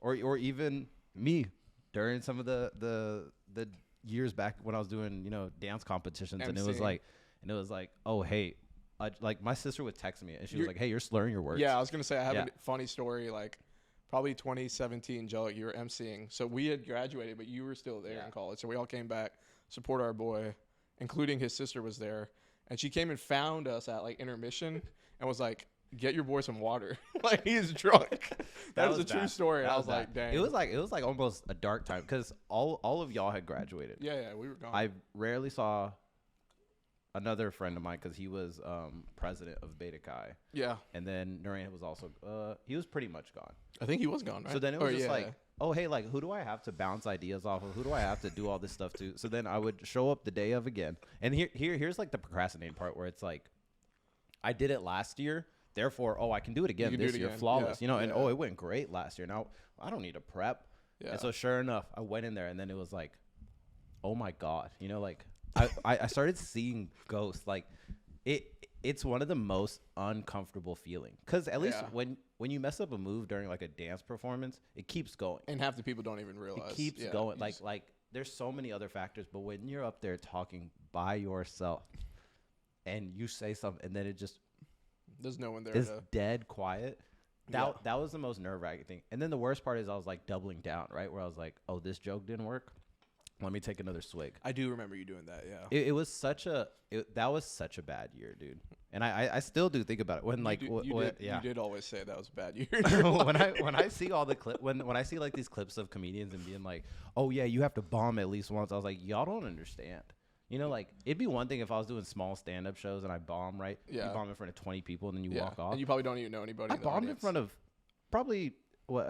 or even me during some of the years back when I was doing, dance competitions, and it was like, oh, hey, like my sister would text me and she was like, hey, you're slurring your words. Yeah, I was gonna say I have a funny story. Like probably 2017, Jellic, you were emceeing. So we had graduated, but you were still there in college. So we all came back, support our boy, including his sister was there, and she came and found us at like intermission and was like, get your boy some water. Like he's drunk. That was a true story. I was like, dang. It was like almost a dark time because all of y'all had graduated. Yeah, we were gone. I rarely saw another friend of mine because he was president of Beta Chi. Yeah. And then Narain was also he was pretty much gone. I think he was gone, right? So then it was like, oh, hey, like who do I have to bounce ideas off of? Who do I have to do all this stuff to? So then I would show up the day of again. And here's like the procrastinating part where it's like I did it last year. Therefore, I can do it again this year, flawless, and it went great last year. Now I don't need to prep. Yeah. And so sure enough, I went in there and then it was like, oh my God, like I started seeing ghosts. Like it's one of the most uncomfortable feeling because at least when you mess up a move during like a dance performance, it keeps going. And half the people don't even realize. It keeps going. Like there's so many other factors, but when you're up there talking by yourself and you say something and then it just there's no one there. It's dead quiet. That was the most nerve-wracking thing. And then the worst part is I was like doubling down, right? Where I was like, oh, this joke didn't work. Let me take another swig. I do remember you doing that, yeah. That was such a bad year, dude. And I still do think about it when like you did always say that was a bad year. when I see all the when I see like these clips of comedians and being like, oh yeah, you have to bomb at least once. I was like, y'all don't understand. Like it'd be one thing if I was doing small stand-up shows and I bomb, right? Yeah. You bomb in front of 20 people and then you walk off. And you probably don't even know anybody. I bombed in front of probably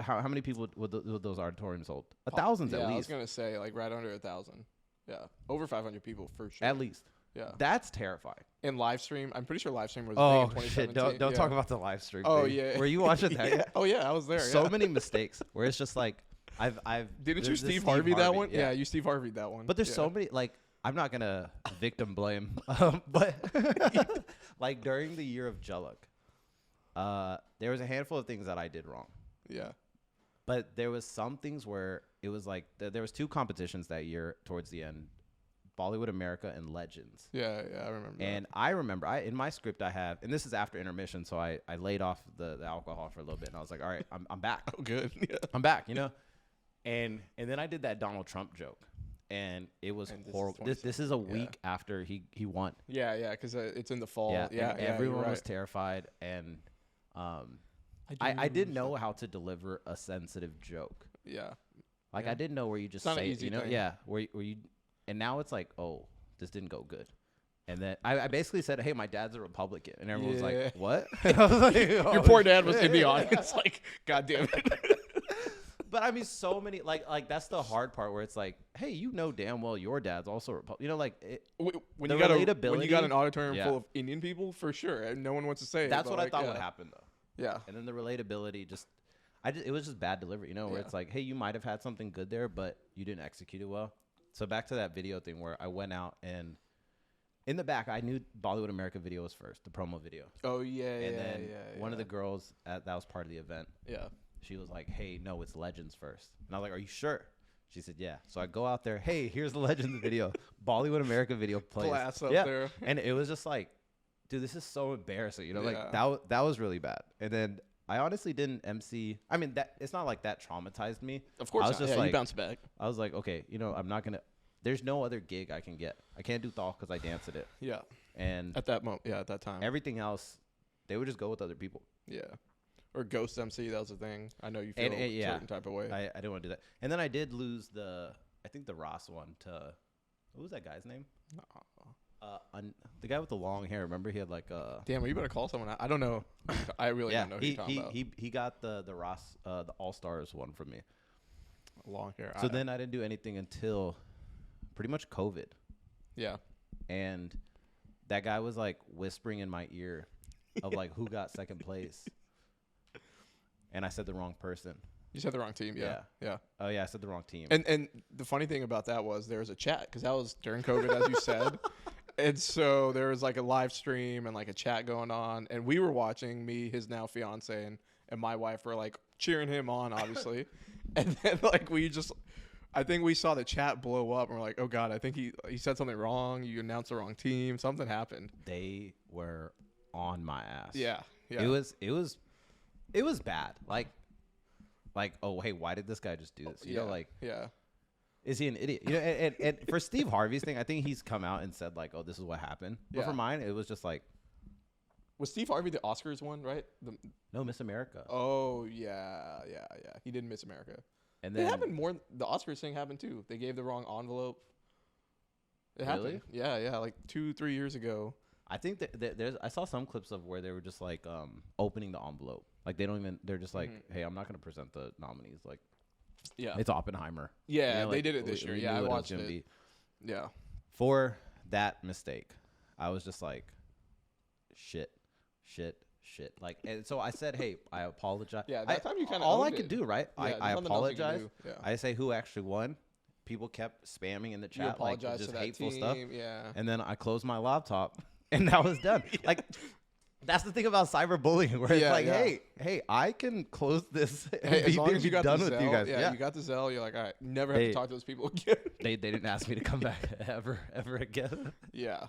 how many people would those auditoriums hold? 1,000 at least. I was gonna say like right under 1,000. Yeah, over 500 people for sure. At least. Yeah. That's terrifying. And live stream, I'm pretty sure live stream was in 2017. Shit, don't talk about the live stream. Oh thing. yeah. Were you watching that? Yeah. Oh yeah, I was there. So many mistakes where it's just like I've didn't you Steve Harvey that one? Yeah, you Steve Harvey that one. But there's so many like. I'm not going to victim blame, but like during the year of Jellic, there was a handful of things that I did wrong. Yeah. But there was some things where it was like there was two competitions that year towards the end, Bollywood America and Legends. Yeah, I remember. And I remember in my script I have, and this is after intermission, so I laid off the alcohol for a little bit, and I was like, all right, I'm back. Oh, good. Yeah. I'm back, And then I did that Donald Trump joke. And it was horrible. This is a week after he won. Yeah, because it's in the fall. Yeah, everyone was terrified, and I didn't know how to deliver a sensitive joke. Yeah, I didn't know where you just say it, thing. Yeah, where you, and now it's like, oh, this didn't go good. And then I basically said, hey, my dad's a Republican, and everyone was like, what? I was like, oh, your poor dad was in the audience, like, God damn it. But I mean, so many like that's the hard part where it's like, hey, damn well your dad's also Republican. When you got an auditorium full of Indian people, for sure, and no one wants to say it. That's what I thought would happen though. Yeah. And then the relatability it was just bad delivery, where it's like, hey, you might have had something good there, but you didn't execute it well. So back to that video thing where I went out and in the back, I knew Bollywood America video was first, the promo video. Oh yeah, and then one of the girls that was part of the event. Yeah. She was like, hey, no, it's Legends first. And I was like, are you sure? She said, yeah. So I go out there. Hey, here's the Legends video. Bollywood America video plays. Glass up there. And it was just like, dude, this is so embarrassing. That was really bad. And then I honestly didn't MC. I mean, it's not like that traumatized me. Of course I was not. just you bounced back. I was like, okay, I'm not going to. There's no other gig I can get. I can't do Thal because I dance at it. Yeah. And at that moment, at that time. Everything else, they would just go with other people. Yeah. Or ghost MC, that was a thing. I know you feel a certain type of way. I didn't want to do that. And then I did lose the Ross one to, what was that guy's name? The guy with the long hair. Remember he had like a. Damn, you better call someone. I don't know. I really don't know who you're talking about. He got the Ross, the All Stars one from me. Long hair. So then I didn't do anything until pretty much COVID. Yeah. And that guy was like whispering in my ear of like who got second place. And I said the wrong person. You said the wrong team, yeah. Oh, yeah, I said the wrong team. And the funny thing about that was there was a chat, because that was during COVID, as you said. And so there was like a live stream and like a chat going on. And we were watching, me, his now fiance, and my wife were like cheering him on, obviously. And then like I think we saw the chat blow up, and we're like, oh god, I think he said something wrong. You announced the wrong team. Something happened. They were on my ass. Yeah. It was bad. Like, oh hey, why did this guy just do this? You know, like, yeah. Is he an idiot? You know, and for Steve Harvey's thing, I think he's come out and said like, oh, this is what happened. But for mine, it was just like, was Steve Harvey the Oscars one, right? No, Miss America. Oh yeah. He did Miss America. And then it happened more. The Oscars thing happened too. They gave the wrong envelope. It happened. Yeah, like 2-3 years ago. I think that I saw some clips of where they were just like opening the envelope. Like they're just like, hey, I'm not gonna present the nominees. Like, yeah, it's Oppenheimer. Yeah, you know, they did it this year. Yeah, I watched it. Yeah. For that mistake, I was just like, shit. Like, and so I said, hey, I apologize. Yeah, that time you kind of all I could do, right? Yeah, I apologize. Yeah. I say who actually won. People kept spamming in the chat, you apologize like just to that hateful team, stuff. Yeah. And then I closed my laptop, and that was done. Like, that's the thing about cyberbullying, where it's like, hey, I can close this and as long as you got done the with Zelle, you guys. Yeah, you got the Zelle. You're like, all right, never have to talk to those people again. They didn't ask me to come back ever again. Yeah.